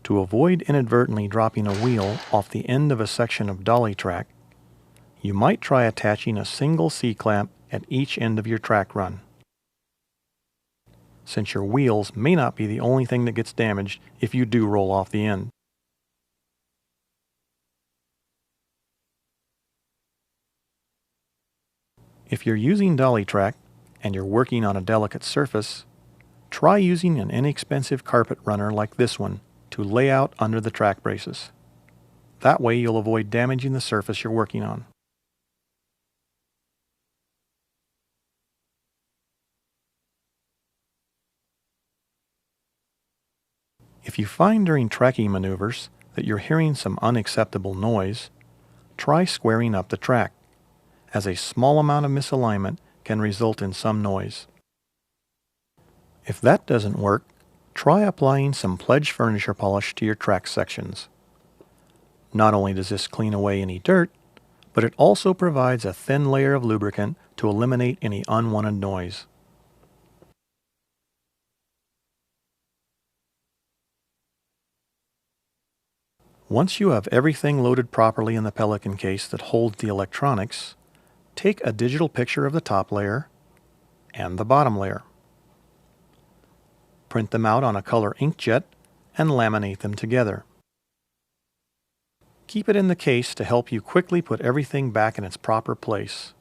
To avoid inadvertently dropping a wheel off the end of a section of dolly track, you might try attaching a single C-clamp at each end of your track run, since your wheels may not be the only thing that gets damaged if you do roll off the end. If you're using dolly track and you're working on a delicate surface, try using an inexpensive carpet runner like this one to lay out under the track braces. That way you'll avoid damaging the surface you're working on. If you find during tracking maneuvers that you're hearing some unacceptable noise, try squaring up the track, as a small amount of misalignment can result in some noise. If that doesn't work, try applying some Pledge furniture polish to your track sections. Not only does this clean away any dirt, but it also provides a thin layer of lubricant to eliminate any unwanted noise. Once you have everything loaded properly in the Pelican case that holds the electronics, take a digital picture of the top layer and the bottom layer. Print them out on a color inkjet and laminate them together. Keep it in the case to help you quickly put everything back in its proper place.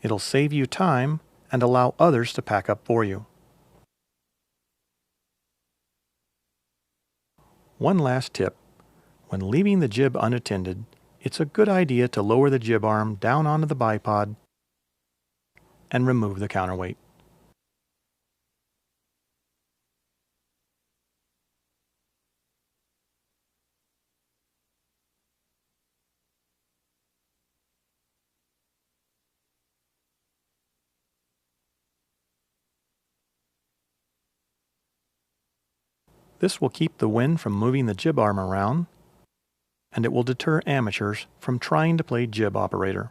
It'll save you time and allow others to pack up for you. One last tip. When leaving the jib unattended, it's a good idea to lower the jib arm down onto the bipod and remove the counterweight. This will keep the wind from moving the jib arm around, and it will deter amateurs from trying to play jib operator.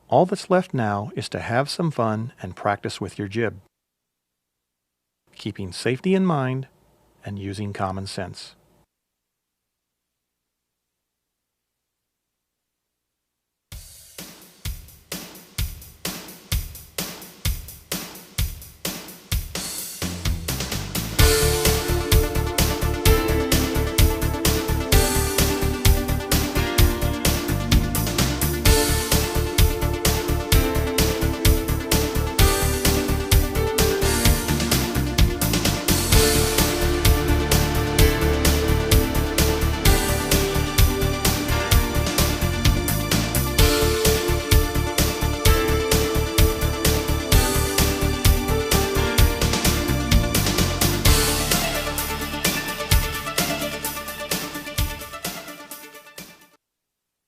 All that's left now is to have some fun and practice with your jib, keeping safety in mind and using common sense.